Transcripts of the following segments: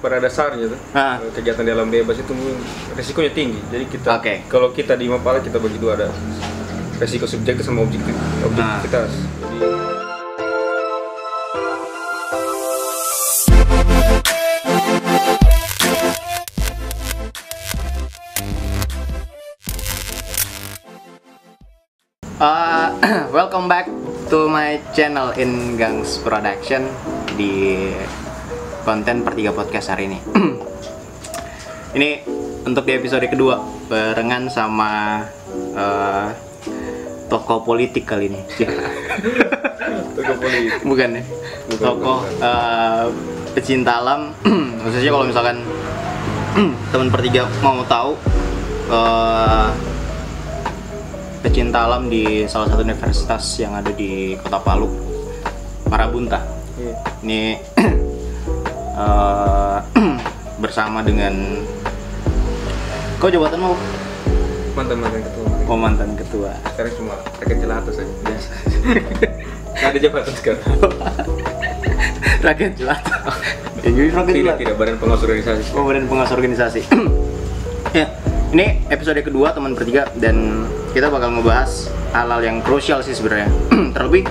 pada dasarnya tuh kegiatan di alam bebas itu resikonya tinggi. Jadi kita kalau kita di Mapala kita bagi dua, ada resiko subjektif sama objektivitas. Welcome back to my channel in Gangs Production di konten Per3 Podcast hari ini. Ini untuk di episode kedua barengan sama tokoh politik kali ini. Tokoh politik? Bukan ya? Tokoh pecinta alam. Khususnya kalau misalkan teman Per3 mau tahu pecinta alam di salah satu universitas yang ada di Kota Palu, Marabunta. Ini bersama dengan kau jabatanmu? Mantan ketua. Oh, mantan ketua. Sekarang cuma rakyat jelata saja. Biasa. Nggak ada jabatan sekarang. Rakyat jelata. Ya, jadi rakyat jelata. Tidak, badan pengawas organisasi. Oh, badan pengawas organisasi. Ya, ini episode kedua teman Per3 dan kita bakal ngebahas hal-hal yang krusial sih sebenarnya. Terlebih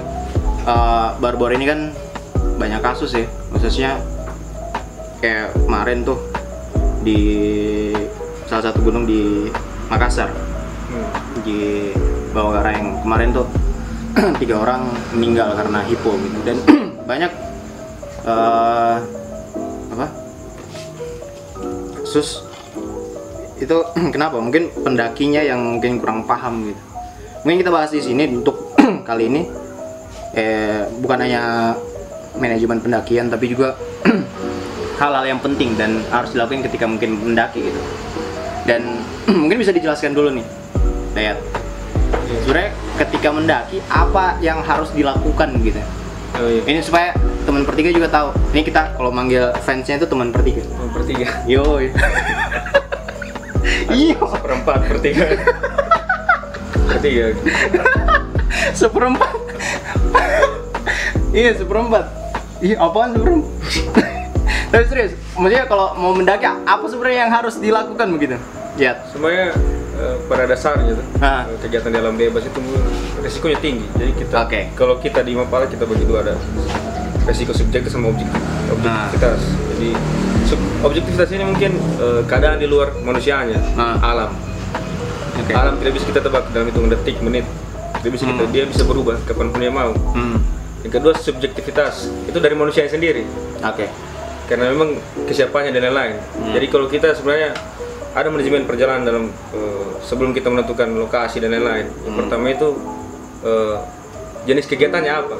baru-baru ini kan banyak kasus ya, khususnya kayak kemarin tuh di salah satu gunung di Makassar, di Bawagara yang kemarin tuh 3 orang meninggal karena hipo gitu, dan banyak kasus itu. Kenapa? Mungkin pendakinya yang mungkin kurang paham gitu. Mungkin kita bahas di sini untuk kali ini bukan hanya manajemen pendakian, tapi juga hal-hal yang penting dan harus dilakukan ketika mungkin mendaki gitu. Dan mungkin bisa dijelaskan dulu nih, Dayat. Sebenarnya ketika mendaki apa yang harus dilakukan gitu. Oh, iya. Ini supaya teman Per3 juga tahu. Ini kita kalau manggil fansnya itu teman Per3. Teman Per3. Yo. Iya. Seperempat Per3. Per3. Seperempat. Iya, seperempat. Iya, apaan seperempat? Tapi serius, maksudnya kalau mau mendaki apa sebenarnya yang harus dilakukan begitu? Ya. Semuanya pada dasarnya tuh kegiatan di alam bebas itu resikonya tinggi. Jadi kita kalau kita di Mapala kita bagi dua, ada resiko subjektif sama objektivitas. Jadi objektivitas ini mungkin keadaan di luar manusianya, alam. Alam tidak bisa kita tebak dalam hitungan detik, menit. Tidak bisa dia bisa berubah kapanpun dia mau. Yang kedua subjektivitas, itu dari manusia sendiri. Karena memang kesiapannya dan lain-lain. Jadi kalau kita sebenarnya ada manajemen perjalanan dalam sebelum kita menentukan lokasi dan lain-lain. Yang pertama itu jenis kegiatannya apa.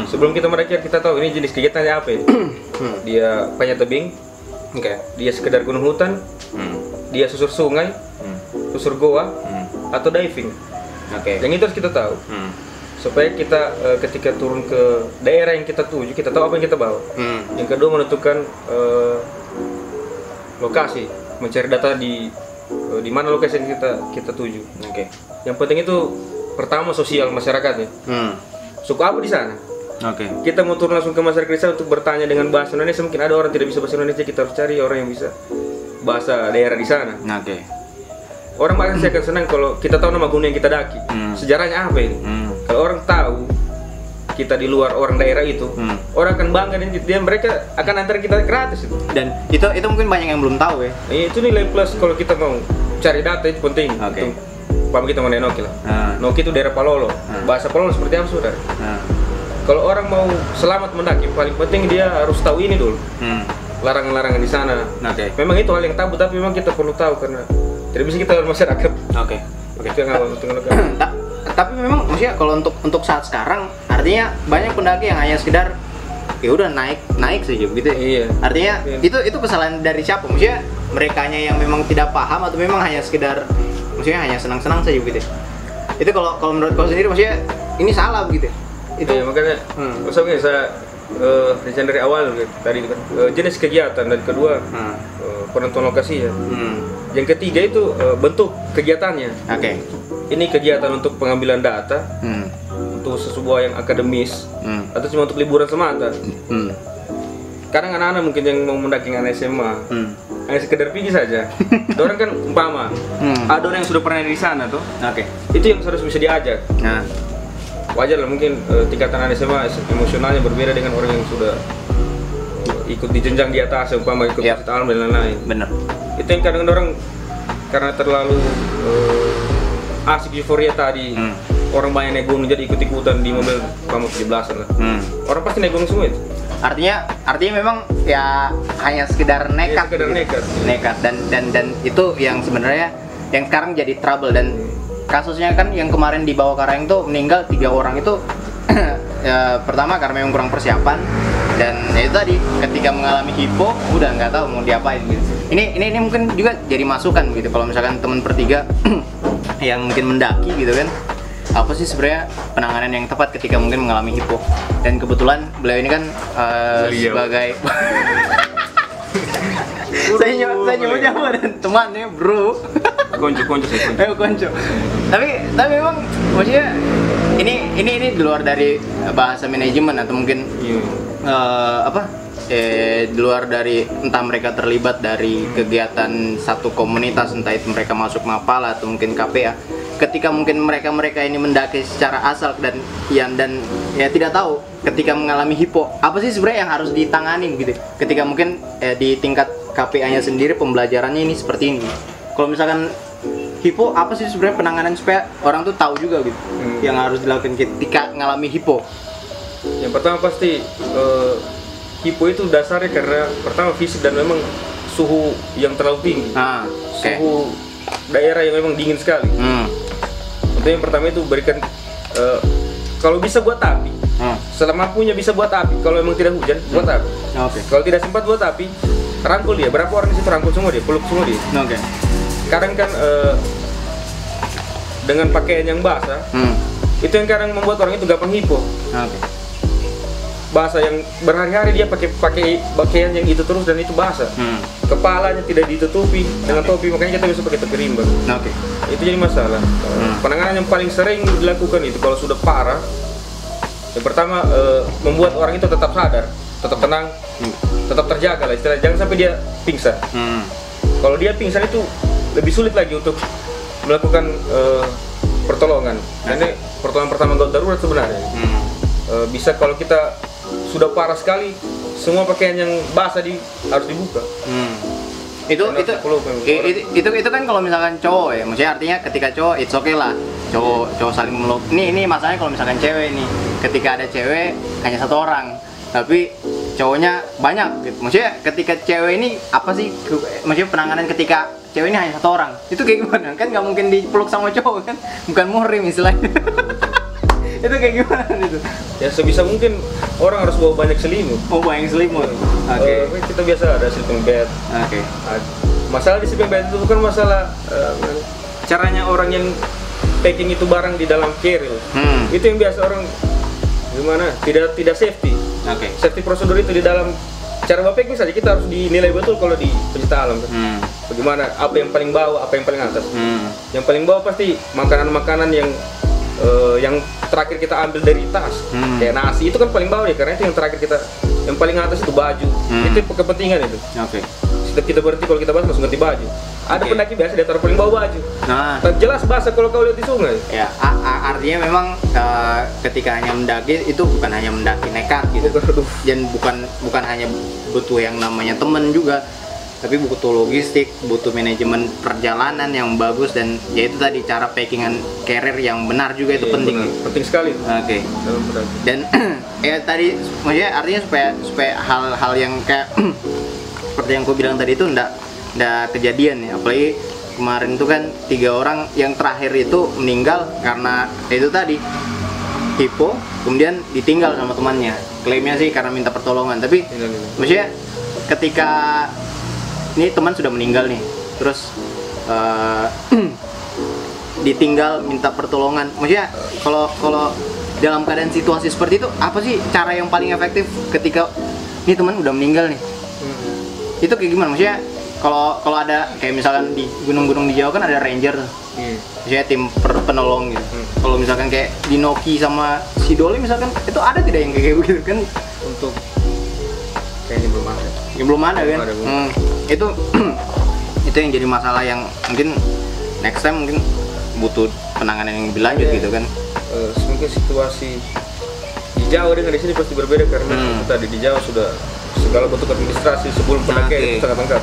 Sebelum kita mendaki kita tahu ini jenis kegiatannya apa ini. Dia panjat tebing, dia sekedar gunung hutan, dia susur sungai, susur goa, atau diving. Yang itu harus kita tahu. Supaya kita ketika turun ke daerah yang kita tuju, kita tahu apa yang kita bawa. Yang kedua menentukan lokasi, mencari data di mana lokasi yang kita tuju. Yang penting itu pertama sosial masyarakatnya. Suku apa di sana? Kita mau turun langsung ke masyarakat desa untuk bertanya dengan bahasa Indonesia, mungkin ada orang tidak bisa bahasa Indonesia, kita harus cari orang yang bisa bahasa daerah di sana. Orang pasti akan senang kalau kita tahu nama gunung yang kita daki. Sejarahnya apa ini? Kalau orang tahu kita di luar orang daerah itu, orang akan bangga dan mereka akan antar kita gratis itu. Dan itu mungkin banyak yang belum tahu ya. Itu nilai plus kalau kita mau cari data, itu penting. Paham kita mengenai Noki lah. Noki itu daerah Palolo. Bahasa Palolo seperti apa sudah? Kalau orang mau selamat mendaki, paling penting dia harus tahu ini dulu. Larangan-larangan di sana. Memang itu hal yang tabu, tapi memang kita perlu tahu karena tidak bisa kita masyarakat. Itu yang awal Tapi memang maksudnya kalau untuk saat sekarang artinya banyak pendaki yang hanya sekedar ya udah naik saja begitu. Artinya itu kesalahan dari siapa? Maksudnya merekanya yang memang tidak paham atau memang hanya sekedar maksudnya hanya senang-senang saja begitu. Itu kalau menurut kau sendiri maksudnya ini salah begitu. Itu makanya saya rencana dari awal tadi kan jenis kegiatan, dan kedua penentuan lokasi ya. Yang ketiga itu bentuk kegiatannya. Ini kegiatan untuk pengambilan data, untuk sesuatu yang akademis, atau cuma untuk liburan semata. kadang anak-anak mungkin yang mau mendaki anak SMA hanya sekedar pergi saja. Orang kan umpama ada orang yang sudah pernah di sana tuh. Itu yang harus bisa diajak. Wajar lah mungkin tingkatan anak SMA emosionalnya berbeda dengan orang yang sudah ikut di jenjang di atas, umpama ikut peserta alam dan lain-lain. Bener. Itu yang kadang orang karena terlalu asik euforia tadi, orang banyak naik gunung jadi ikut-ikutan di mobil kamu 17-an lah. Orang pasti naik gunung semua itu. Artinya memang ya hanya sekedar nekat. Nekat dan itu yang sebenarnya yang sekarang jadi trouble. Dan kasusnya kan yang kemarin di Bawah Karang itu meninggal 3 orang itu ya, pertama karena memang kurang persiapan, dan ya itu tadi ketika mengalami hipo udah nggak tahu mau diapain gitu. Ini mungkin juga jadi masukan gitu kalau misalkan teman bertiga yang mungkin mendaki gitu kan, apa sih sebenarnya penanganan yang tepat ketika mungkin mengalami hipo. Dan kebetulan beliau ini kan sebagai saya nyebutnya dan temannya bro. Konco. Tapi memang maksudnya ini di luar dari bahasa manajemen atau mungkin di luar dari entah mereka terlibat dari kegiatan satu komunitas, entah itu mereka masuk Mapala atau mungkin KPA. Ketika mungkin mereka ini mendaki secara asal dan tidak tahu ketika mengalami hipo apa sih sebenarnya yang harus ditangani gitu. Ketika mungkin di tingkat KPA-nya sendiri pembelajarannya ini seperti ini. Kalau misalkan hipo apa sih sebenarnya penanganan supaya orang tuh tahu juga gitu yang harus dilakukan ketika mengalami hipo. Yang pertama pasti hipo itu dasarnya karena pertama fisik dan memang suhu yang terlalu tinggi. Suhu daerah yang memang dingin sekali. Untuk yang pertama itu berikan kalau bisa buat api. Selama punya bisa buat api. Kalau memang tidak hujan buat api. Kalau tidak sempat buat api, rangkul dia. Berapa orang di situ rangkul semua dia, peluk semua dia. Kadang kan dengan pakaian yang basah, itu yang kadang membuat orang itu gampang hipo. Basah yang berhari-hari dia pakai pakaian yang itu terus dan itu basah. Kepalanya tidak ditutupi dengan topi, makanya kita bisa pakai topi rimba. Itu jadi masalah. Penanganan yang paling sering dilakukan itu kalau sudah parah, yang pertama membuat orang itu tetap sadar, tetap tenang, tetap terjaga lah istilahnya, jangan sampai dia pingsan. Kalau dia pingsan itu lebih sulit lagi untuk melakukan pertolongan. Ini pertolongan pertama gawat darurat sebenarnya. Bisa kalau kita sudah parah sekali, semua pakaian yang basah harus dibuka. Itu kan kalau misalkan cowok ya, maksudnya artinya ketika cowok it's okay lah, cowok saling meluk. Ini masalahnya kalau misalkan cewek nih, ketika ada cewek hanya 1 orang, tapi cowoknya banyak gitu. Maksudnya ketika cewek ini apa sih, maksudnya penanganan ketika cewek ini hanya 1 orang, itu kayak gimana? Kan nggak mungkin dipeluk sama cowok kan, bukan muhrim istilahnya. Itu kayak gimana itu? Ya sebisa mungkin orang harus bawa banyak selimut. Banyak selimut. Kita biasa ada sleeping bag. Masalah di sleeping bag itu bukan masalah caranya orang yang packing itu barang di dalam carrier. Itu yang biasa orang gimana? Tidak safety. Safety prosedur itu di dalam cara packing saja kita harus dinilai betul kalau di pecinta alam. Bagaimana? Apa yang paling bawah, apa yang paling atas? Yang paling bawah pasti makanan-makanan yang terakhir kita ambil dari tas, kayak nasi itu kan paling bawah ya, karena itu yang terakhir yang paling atas itu baju. Itu kepentingan itu. Setiap kita berhenti kalau kita basah langsung ganti baju. Ada pendaki biasa dia taruh paling bawah baju. Jelas basah kalau kau lihat di sungai. Ya, artinya memang ketika hanya mendaki itu bukan hanya mendaki nekat gitu. Dan bukan hanya butuh yang namanya temen juga, tapi butuh logistik, butuh manajemen perjalanan yang bagus, dan ya itu tadi cara packingan carrier yang benar juga itu penting. Penting sekali. Dan ya tadi maksudnya artinya supaya hal-hal yang kayak seperti yang aku bilang tadi itu ndak kejadian ya. Apalagi kemarin itu kan 3 orang yang terakhir itu meninggal karena itu tadi hipo, kemudian ditinggal sama temannya. Klaimnya sih karena minta pertolongan, tapi maksudnya ketika ini teman sudah meninggal nih, terus ditinggal minta pertolongan. Maksudnya kalau dalam keadaan situasi seperti itu, apa sih cara yang paling efektif ketika ini teman udah meninggal nih? Itu kayak gimana? Maksudnya kalau ada kayak misalkan di gunung-gunung di Jawa kan ada ranger tuh. Maksudnya tim penolong gitu. Kalau misalkan kayak di Noki sama si Doli misalkan, itu ada tidak yang kayak begitu kan? Untuk Kayaknya belum ada. Ya, belum ada kan? Itu itu yang jadi masalah yang mungkin next time mungkin butuh penanganan yang lebih lanjut gitu kan. Mungkin situasi di Jawa dengan di sini pasti berbeda karena tadi di Jawa sudah segala bentuk administrasi sebelum pendakian itu sangat lengkap.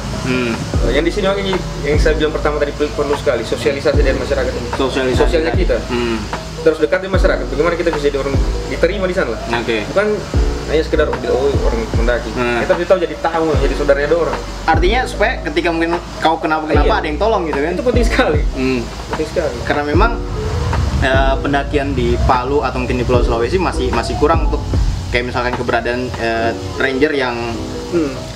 Yang di sini makanya yang saya bilang pertama tadi perlu sekali sosialisasi dari masyarakat ini. Sosialnya kita terus dekat di masyarakat. Bagaimana kita bisa diterima di sana lah. Bukan hanya sekedar orang mendaki. Kita harus tahu jadi tamu, jadi saudaranya ada orang. Artinya supaya ketika mungkin kau kenapa ada yang tolong gitu kan. Itu penting sekali. Penting sekali. Karena memang pendakian di Palu atau mungkin di Pulau Sulawesi masih kurang untuk kayak misalkan keberadaan ranger yang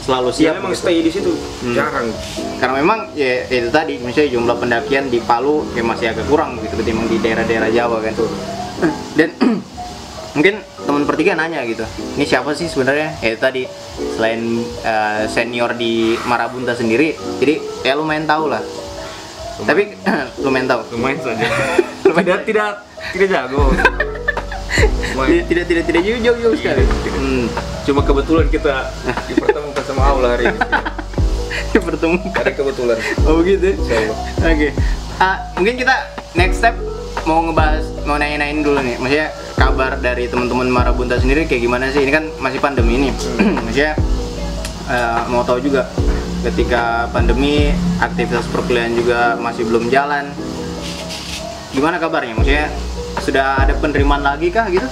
selalu siap. Ya, memang stay di situ jarang. Karena memang ya itu tadi misalnya jumlah pendakian di Palu kayak masih agak kurang gitu ketimbang di daerah-daerah Jawa kan. Dan mungkin teman bertiga nanya gitu, ini siapa sih sebenarnya? Ya itu tadi selain senior di Marabunta sendiri, jadi ya lumayan tahu lah. Tapi lumayan tahu. Lumayan saja. tidak jago. Tidak jauh sekali. Cuma kebetulan kita dipertemukan sama Allah hari ini. Dipertemukan. Ada kebetulan. Oh begitu. Oke. Mungkin kita next step mau nanya-nanyain dulu nih. Maksudnya kabar dari teman-teman Marabunta sendiri kayak gimana sih? Ini kan masih pandemi ini. Maksudnya mau tahu juga ketika pandemi aktivitas perkuliahan juga masih belum jalan. Gimana kabarnya? Maksudnya sudah ada penerimaan lagi kah gitu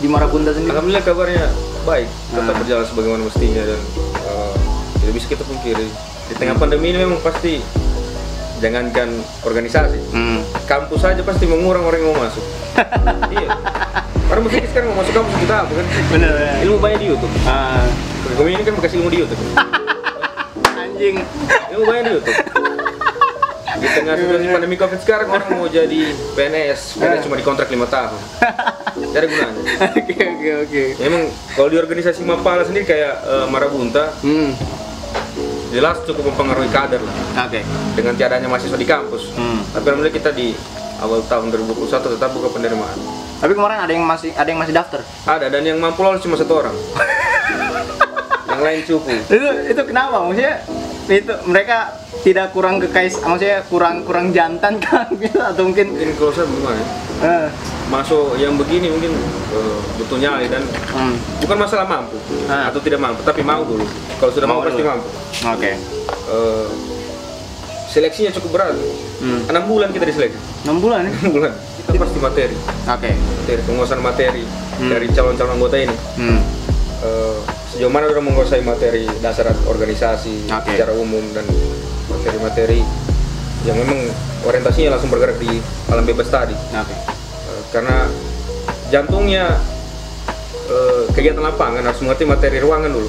di Marabunta sendiri? Alhamdulillah kabarnya baik, tetap berjalan sebagaimana mestinya dan tidak bisa kita pungkiri di tengah pandemi ini memang pasti jangankan organisasi, kampus saja pasti mengurang orang yang mau masuk. Iya, orang musik sekarang mau masuk kampus kita apa kan? Bener ya. Ilmu banyak di YouTube. Kami ini kan bekas ilmu di YouTube. Anjing. Ilmu banyak di YouTube. Di tengah situasi pandemi COVID sekarang orang mau jadi PNS cuma dikontrak 5 tahun. Jadi gunanya. Oke. Memang kalau di organisasi Mapala sendiri kayak Marabunta, jelas cukup mempengaruhi kader lah. Dengan tiadanya mahasiswa di kampus. Tapi alhamdulillah kita di awal tahun 2021 tetap buka penerimaan. Tapi kemarin ada yang masih daftar? Ada, dan yang mampu lolos cuma 1 orang. Yang lain cupu. Itu kenapa? Maksudnya itu mereka tidak kurang maksudnya kurang jantan kan gitu atau mungkin kalau saya gimana? Masuk yang begini mungkin butuh nyali dan bukan masalah mampu atau tidak mampu, tapi mau dulu. Kalau sudah mau pasti mampu. Seleksinya cukup berat. 6 bulan kita diseleksi. 6 bulan? 6 bulan. Kita pasti materi. Materi, penguasaan materi dari calon-calon anggota ini. Sejauh mana sudah menguasai materi dasar organisasi secara umum dan materi-materi yang memang orientasinya langsung bergerak di alam bebas tadi. Karena jantungnya kegiatan lapangan harus mengerti materi ruangan dulu.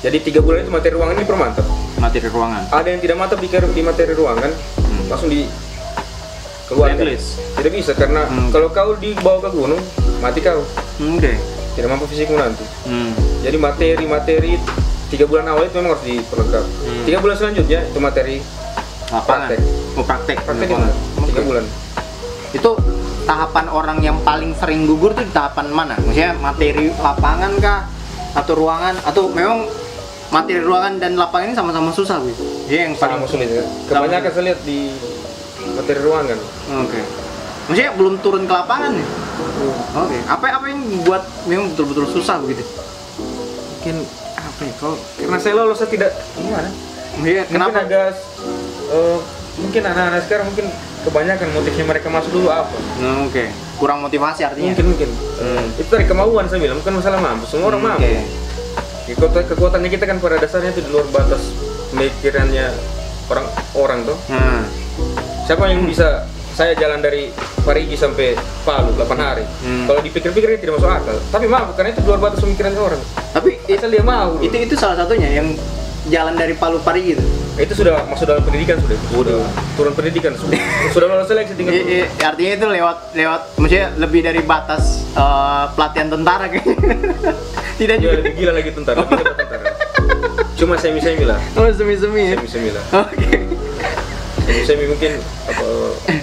Jadi 3 bulan itu materi ruangan ini permantap. Materi ruangan. Ada yang tidak mantap di materi ruangan, langsung di keluar. Tidak bisa karena kalau kau dibawa ke gunung, mati kau. Tidak mampu fisikmu nanti. Jadi materi 3 bulan awal itu memang harus diperlengkap. 3 bulan selanjutnya itu materi praktek. Praktek itu 3 bulan. Itu tahapan orang yang paling sering gugur tuh di tahapan mana? Maksudnya materi lapangan kah? Atau ruangan? Atau memang materi ruangan dan lapangan ini sama-sama susah gitu? Dia yang paling sulit ya? Kebanyakan saya lihat di materi ruangan. Maksudnya belum turun ke lapangan nih? Apa yang membuat memang betul-betul susah begitu? Mungkin apa ya? Karena saya lolos saya tidak gimana? Kenapa? Mungkin anak-anak sekarang mungkin kebanyakan motifnya mereka masuk dulu apa? Kurang motivasi artinya? Mungkin. Itu dari kemauan saya bilang, bukan masalah mampu. Semua orang mampu. Kekuatannya kita kan pada dasarnya itu di luar batas pemikirannya orang tuh. Siapa yang bisa saya jalan dari Parigi sampai Palu 8 hari. Kalau dipikir-pikir tidak masuk akal. Tapi mampu karena itu di luar batas pemikiran orang. Tapi asal dia mau. Itu salah satunya yang jalan dari Palu Parigi itu. Itu sudah masuk dalam pendidikan sudah turun pendidikan sudah lolos seleksi tinggal. Artinya itu lewat maksudnya lebih dari batas pelatihan tentara kayaknya. Tidak juga lebih gila lagi tentara. Cuma semi-semi lah. Semi-semi ya. Semi-semi lah. Semi mungkin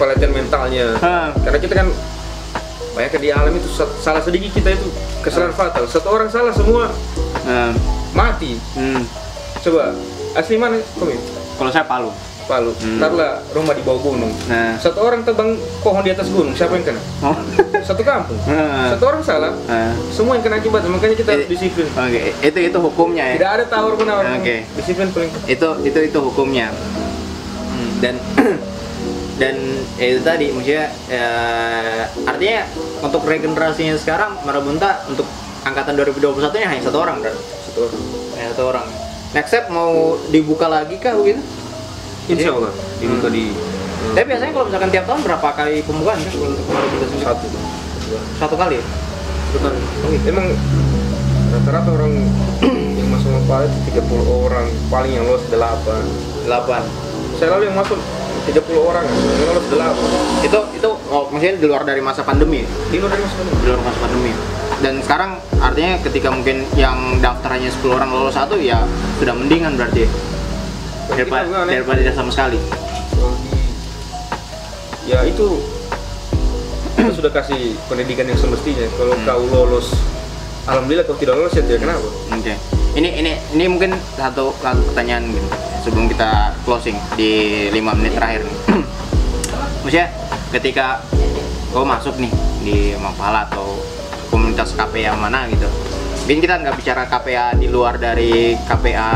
pelatihan mentalnya. Karena kita kan banyak di alam itu salah sedikit kita itu kesalahan fatal. Satu orang salah semua mati. Coba asli mana kamu? Kalau saya Palu. Ntarlah rumah di bawah gunung. Satu orang tebang pohon di atas gunung, siapa yang kena? Satu kampung. Satu orang salah, semua yang kena akibat. Makanya kita harus disiplin. Itu hukumnya ya. Tidak ada tawar menawar. Disiplin paling. Itu hukumnya. Dan itu tadi maksudnya artinya untuk regenerasinya sekarang Marabunta untuk angkatan 2021 nya hanya satu orang kan? Satu orang. Next step mau dibuka lagi kah begitu? Insya Allah dibuka di. Tapi biasanya kalau misalkan tiap tahun berapa kali pembukaan kan untuk Marabunta sendiri? Satu kali. Emang rata-rata orang yang masuk Mapala itu 30 orang, paling yang lolos 8. Saya lalu yang masuk 30 orang, yang lolos 8. Itu maksudnya di luar dari masa pandemi. Di luar masa pandemi. Dan sekarang artinya ketika mungkin yang daftarnya 10 orang lolos 1 ya sudah mendingan berarti. Daripada tidak sama sekali. Ya itu kita sudah kasih pendidikan yang semestinya. Kalau kau lolos, alhamdulillah. Kalau tidak lolos ya tidak kenapa. Ini mungkin satu pertanyaan gitu, sebelum kita closing di 5 menit terakhir nih. Maksudnya ketika kau masuk nih di Mapala atau komunitas KPA mana gitu, mungkin kita nggak bicara KPA di luar dari KPA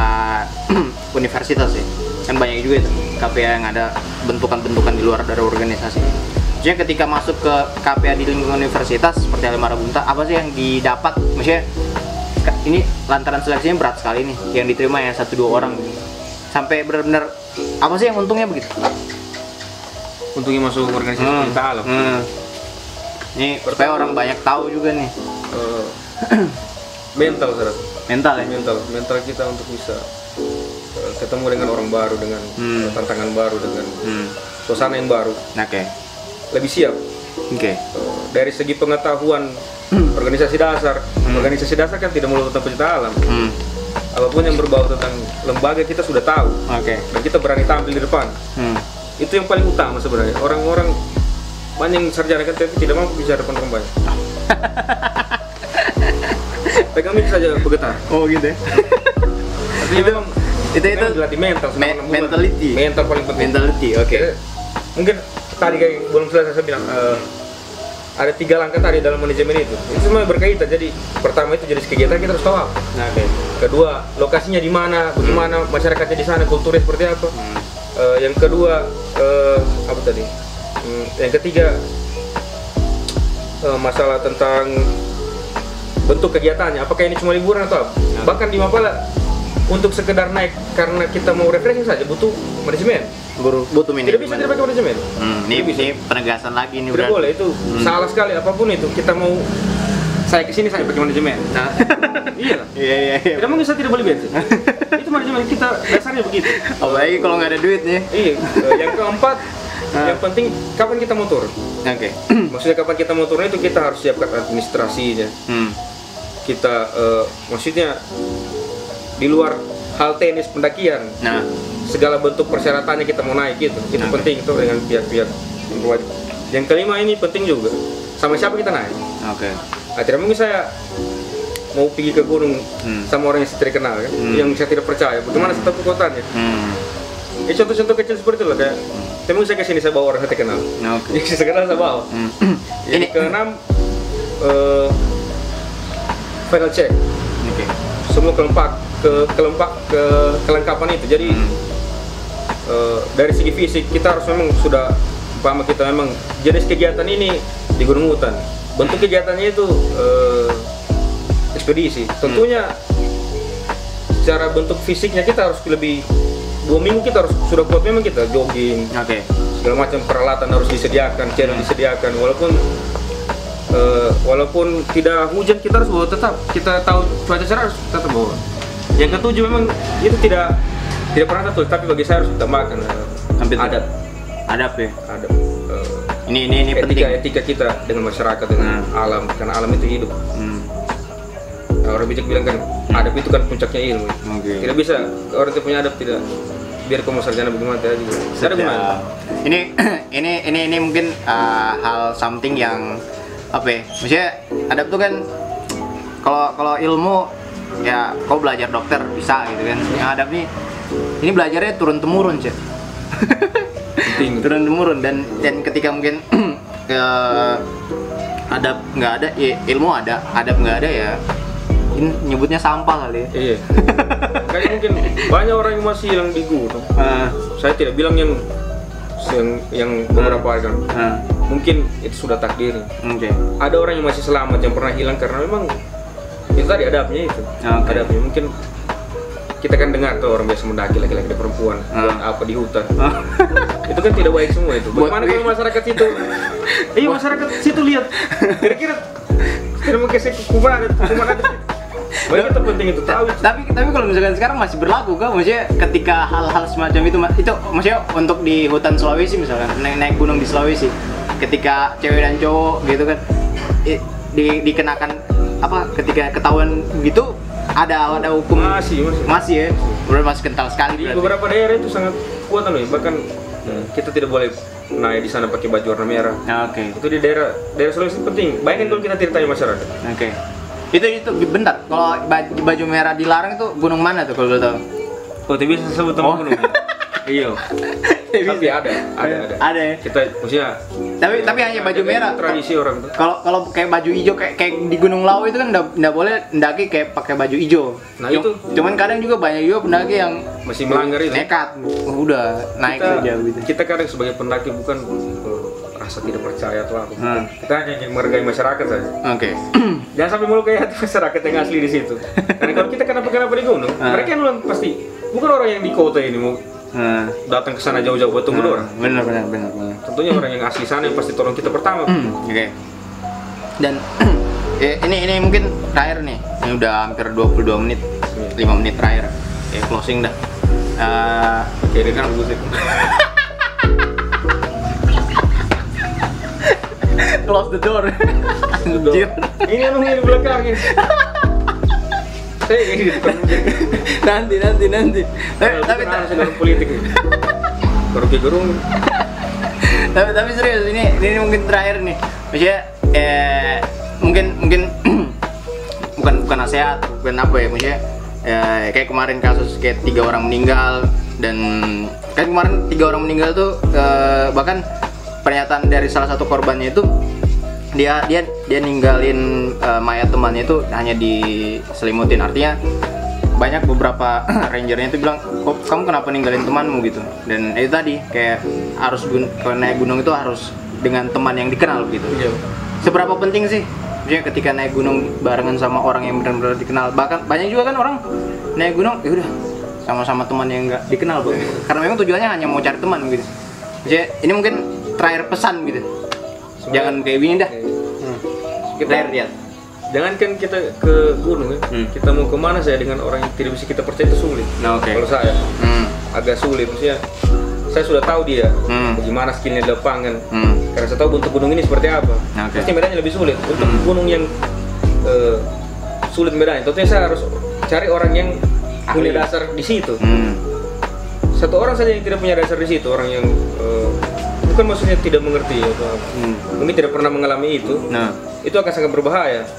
universitas ya, kan banyak juga itu KPA yang ada bentukan-bentukan di luar dari organisasi. Maksudnya ketika masuk ke KPA di lingkungan universitas seperti Marabunta, apa sih yang didapat? Maksudnya ini lantaran seleksinya berat sekali nih, yang diterima ya 1-2 orang sampai benar-benar apa sih yang untungnya begitu? Untungnya masuk organisasi pecinta alam. Ini supaya orang banyak tahu juga nih. Mental ya. Mental kita untuk bisa ketemu dengan orang baru, dengan tantangan baru, dengan suasana yang baru. Lebih siap. Dari segi pengetahuan organisasi dasar kan tidak melulu tentang pecinta alam. Apapun yang berbau tentang lembaga kita sudah tahu. Dan kita berani tampil di depan. Itu yang paling utama sebenarnya. Orang-orang banyak yang sarjana kan tapi tidak mampu bicara depan orang banyak. Pegang mic saja bergetar. Oh gitu ya. Artinya itu dilatih mental. Mental paling penting. Mungkin tadi kayak belum selesai saya bilang ada 3 langkah tadi dalam manajemen itu. Itu semua berkaitan. Jadi pertama itu jenis kegiatan kita harus tahu. Kedua, lokasinya di mana, bagaimana masyarakatnya di sana, kulturnya seperti apa. Yang kedua apa tadi? Yang ketiga masalah tentang bentuk kegiatannya. Apakah ini cuma liburan atau apa? Bahkan di Mapala untuk sekedar naik karena kita mau refreshing saja butuh manajemen. Butuh manajemen. Tidak bisa tidak pakai manajemen. Ini penegasan lagi nih. Tidak boleh, itu salah sekali. Apapun itu kita mau saya kesini saya pakai manajemen. Iya. Tidak mungkin saya tidak boleh bensin. Itu manajemen kita dasarnya begitu. Apalagi kalau nggak ada duitnya. Iya. Yang keempat, yang penting kapan kita mau turun. Maksudnya kapan kita mau turun itu kita harus siapkan administrasinya. Kita maksudnya di luar hal teknis pendakian. Segala bentuk persyaratannya kita mau naik gitu. Itu penting itu dengan pihak-pihak yang berwajib. Yang kelima ini penting juga. Sama siapa kita naik. Tidak mungkin saya mau pergi ke gunung sama orang yang saya tidak kenal kan, yang saya tidak percaya. Bagaimana saya tahu kekuatannya? Contoh-contoh kecil seperti itu lah kayak. Mungkin saya kesini saya bawa orang saya kenal. Yang saya kenal saya bawa. Yang keenam final check. Semua kelengkapan itu. Jadi dari segi fisik kita harus memang sudah paham kita memang jenis kegiatan ini di gunung hutan. Bentuk kegiatannya itu ekspedisi. Tentunya secara bentuk fisiknya kita harus lebih 2 minggu kita harus sudah kuat memang kita jogging. Segala macam peralatan harus disediakan, channel disediakan. Walaupun tidak hujan kita harus bawa tetap. Kita tahu cuaca cerah harus tetap bawa. Yang ketujuh memang itu tidak pernah tertulis, tapi bagi saya harus ditambahkan adab ya. Ini etika kita dengan masyarakat, dengan alam, karena alam itu hidup. Orang bijak bilang kan adab itu kan puncaknya ilmu. Tidak bisa orang yang punya adab tidak, biar kamu sarjana bagaimana tadi. Ini mungkin hal something yang apa ya? Maksudnya adab tuh kan kalau ilmu ya kau belajar dokter bisa gitu kan. Yang hadap nih ini belajarnya turun temurun sih. Turun temurun dan ketika mungkin adab nggak ada, ya, ilmu ada, adab nggak ada ya. Ini nyebutnya sampah kali. Iya. Kayak mungkin banyak orang yang masih hilang di gunung. Saya tidak bilang yang beberapa kan. Mungkin itu sudah takdir. Ada orang yang masih selamat yang pernah hilang karena memang itu tadi adabnya itu. Adabnya mungkin kita kan dengar tuh orang biasa mendaki laki-laki dan perempuan buat apa di hutan. Itu kan tidak baik semua itu. Bagaimana kalau masyarakat situ? Iya masyarakat situ lihat. Kira-kira tidak mungkin kuman ada. Baik itu penting itu tahu. Tapi kalau misalkan sekarang masih berlaku kan, maksudnya ketika hal-hal semacam itu maksudnya untuk di hutan Sulawesi misalkan naik gunung di Sulawesi, ketika cewek dan cowok gitu kan dikenakan apa ketika ketahuan gitu ada hukum masih ya, udah masih kental sekali. Di beberapa daerah itu sangat kuat loh, bahkan kita tidak boleh naik di sana pakai baju warna merah. Itu di daerah Sulawesi penting. Bayangin kalau kita tidak tanya masyarakat. Itu bentar, kalau baju merah dilarang itu gunung mana tuh kalau lo tahu? Oh, tidak bisa sebut nama gunung. Iya. Tapi ada ya. Kita maksudnya tapi hanya baju merah. Tradisi orang tuh. Kalau kayak baju hijau kayak di Gunung Lawu itu kan enggak boleh mendaki kayak pakai baju hijau. Nah, itu. Cuman kadang juga banyak juga pendaki yang masih melanggar itu. Nekat. Udah naik saja gitu. Kita kadang sebagai pendaki bukan rasa tidak percaya atau apa. Kita hanya ingin menghargai masyarakat saja. Jangan sampai melukai hati masyarakat yang asli di situ. Karena kalau kita kenapa di gunung, mereka yang pasti bukan orang yang di kota ini mau datang ke sana jauh-jauh buat tunggu orang. Benar. Tentunya orang yang asli sana yang pasti tolong kita pertama. Dan ini mungkin terakhir nih. Ini udah hampir 22 menit. 5 menit terakhir. Closing dah. Jadi kan musik. Close the door. Anjir. Ini anu di belakangnya. Nanti. Tapi dalam politik. Gerung. Tapi serius ini mungkin terakhir nih. Maksudnya mungkin bukan nasihat, bukan apa ya, maksudnya kayak kemarin kasus kayak 3 orang meninggal dan kan kemarin 3 orang meninggal tuh bahkan pernyataan dari salah satu korbannya itu dia ninggalin mayat temannya itu hanya diselimutin, artinya banyak beberapa rangernya itu bilang, kok kamu kenapa ninggalin temanmu gitu. Dan itu tadi kayak harus kalau naik gunung itu harus dengan teman yang dikenal gitu. Seberapa penting sih maksudnya ketika naik gunung barengan sama orang yang benar-benar dikenal. Bahkan banyak juga kan orang naik gunung ya udah sama-sama teman yang nggak dikenal bro. Karena memang tujuannya hanya mau cari teman gitu. Jadi ini mungkin terakhir pesan gitu. Jangan kayak gini dah. Jangankan kita ke gunung ya, kita mau kemana saya dengan orang yang tidak bisa kita percaya itu sulit. Kalau saya agak sulit, maksudnya saya sudah tahu dia bagaimana skillnya di lapangan, karena saya tahu bentuk gunung ini seperti apa. Pasti medannya lebih sulit. Untuk gunung yang sulit medannya, tentunya saya harus cari orang yang punya dasar di situ. Satu orang saja yang tidak punya dasar di situ, orang yang bukan maksudnya tidak mengerti atau mungkin tidak pernah mengalami itu akan sangat berbahaya.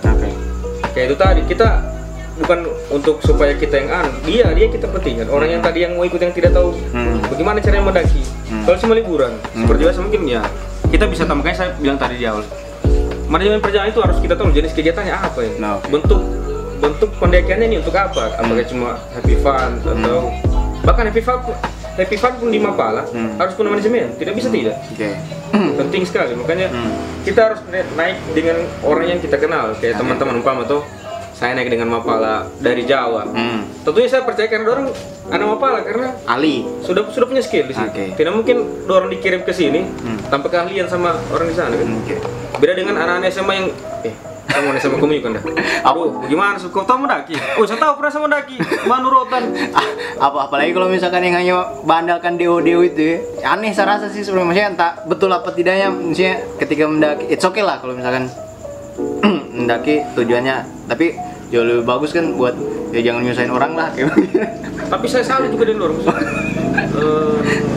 Kayak itu tadi, kita bukan untuk supaya kita yang dia kita pentingkan. Orang yang tadi yang mau ikut yang tidak tahu bagaimana caranya mendaki. Kalau cuma liburan seperti biasa mungkin ya kita bisa tambahkan, saya bilang tadi di awal, manajemen perjalanan itu harus kita tahu jenis kegiatannya apa ya. Bentuk pendakiannya ini untuk apa? Apakah cuma happy fun atau bahkan happy fun pun di Mapala harus punya manajemen, tidak bisa tidak. Penting sekali, makanya kita harus naik dengan orang yang kita kenal, kayak teman-teman umpama tuh saya naik dengan Mapala dari Jawa. Tentunya saya percaya karena orang anak Mapala karena Ali sudah punya skill di sini. Tidak mungkin orang dikirim ke sini tanpa keahlian sama orang di sana kan. Beda dengan anak-anak SMA yang kamu sama kamu kan dah. Gimana sih? Kau tahu mendaki? Saya tahu pernah sama mendaki. Manurotan. Apalagi kalau misalkan yang hanya bandalkan deo itu ya. Aneh saya rasa sih sebenarnya, maksudnya entah betul apa tidaknya, maksudnya ketika mendaki it's okay lah kalau misalkan mendaki tujuannya, tapi jauh lebih bagus kan buat ya jangan nyusahin orang lah kayak begini. Tapi saya salut juga dengan orang.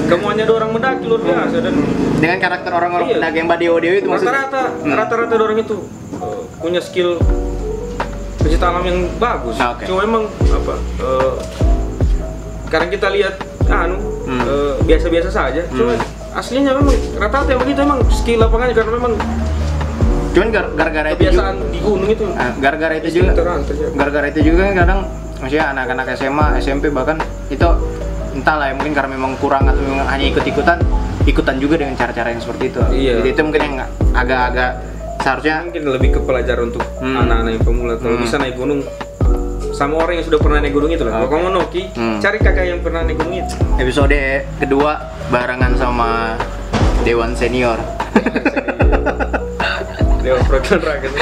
Kamu hanya ada orang mendaki luar biasa dan dengan karakter orang-orang pendaki yang badeo itu rata-rata orang itu punya skill wisata alam yang bagus. Cuma emang apa? Karena kita lihat biasa-biasa saja. Cuma aslinya memang rata-rata yang begitu emang skill lapangannya, karena memang cuman gara-gara itu kebiasaan di gunung itu. Gara-gara itu juga kadang maksudnya anak-anak SMA, SMP bahkan itu entahlah ya, mungkin karena memang kurang atau memang hanya ikutan juga dengan cara-cara yang seperti itu. Iya. Jadi itu mungkin yang agak-agak seharusnya mungkin lebih ke pelajaran untuk anak-anak yang pemula kalau bisa naik gunung sama orang yang sudah pernah naik gunung itu lah. Kalau kamu Noki, cari kakak yang pernah naik gunung itu. Episode kedua barengan sama Dewan Senior. Dewan Proton Rakyat.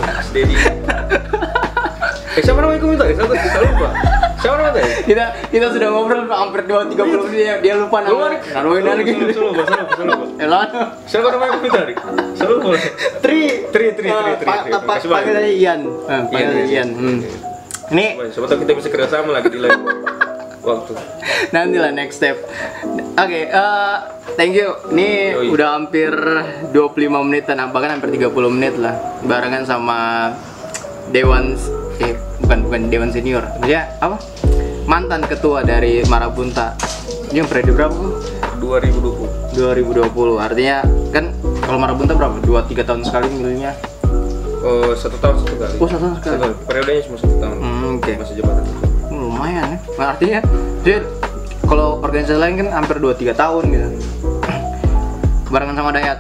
Mas Dedi. Siapa namanya komentar? Saya lupa. Siapa namanya? Kita sudah ngobrol hampir 2-30 menit, dia lupa nama. Naruhin lagi. Saya lupa. Siapa namanya komentar? Saya lupa. Tri. Panggil aja Ian. Ian. Ini siapa tahu kita bisa kerjasama lagi di lain waktu. Nanti lah next step. Oke, thank you. Ini udah hampir 25 menitan, bahkan hampir 30 menit lah barengan sama Dewan bukan Dewan Senior. Maksudnya apa? Mantan ketua dari Marabunta. Ini yang periode berapa kok? 2020. Artinya kan kalau Marabunta berapa? 2-3 tahun sekali milihnya. 1 tahun 1 kali. Oh, 1 tahun sekali. Periodenya cuma 1 tahun. Oke. Masa jabatan. Lumayan ya. Nah, artinya dia kalau organisasi lain kan hampir 2-3 tahun gitu. Barengan sama Dayat.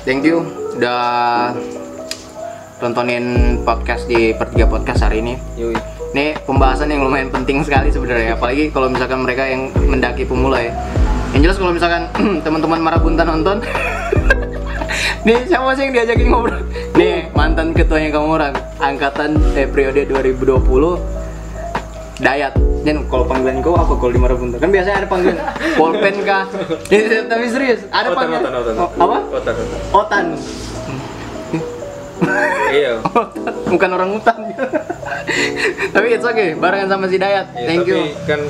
Thank you udah tontonin podcast di Per3 Podcast hari ini. Yui. Ini pembahasan yang lumayan penting sekali sebenarnya, apalagi kalau misalkan mereka yang mendaki pemula ya. Yang jelas kalau misalkan teman-teman Marabunta nonton, nih siapa sih yang diajakin ngobrol? Nih mantan ketuanya kamu orang angkatan periode 2020, Dayat. Dan kalau panggilan kau apa kalau di Marabunta? Kan biasanya ada panggilan Polpen kah? Tapi serius, ada panggilan. Apa? Otan. Iya. Bukan orang hutan. Tapi it's okay, barengan sama si Dayat. Thank you. Tapi kan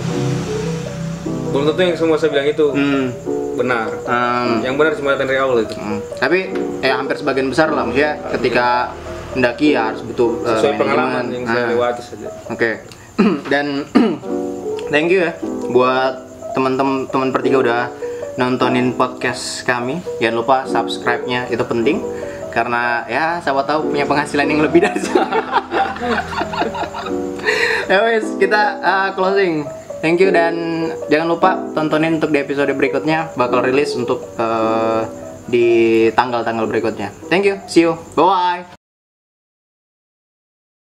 belum tentu yang semua saya bilang itu benar. Yang benar cuma dari awal itu. Tapi hampir sebagian besar lah, maksudnya ketika mendaki ya harus butuh sesuai pengalaman yang saya lewati saja. Oke. Dan thank you ya buat teman-teman Per3 udah nontonin podcast kami. Jangan lupa subscribe-nya, itu penting. Karena ya siapa tahu punya penghasilan yang lebih dari sini. Ya wes, kita closing. Thank you dan jangan lupa tontonin untuk di episode berikutnya, bakal rilis untuk di tanggal-tanggal berikutnya. Thank you, see you, bye bye.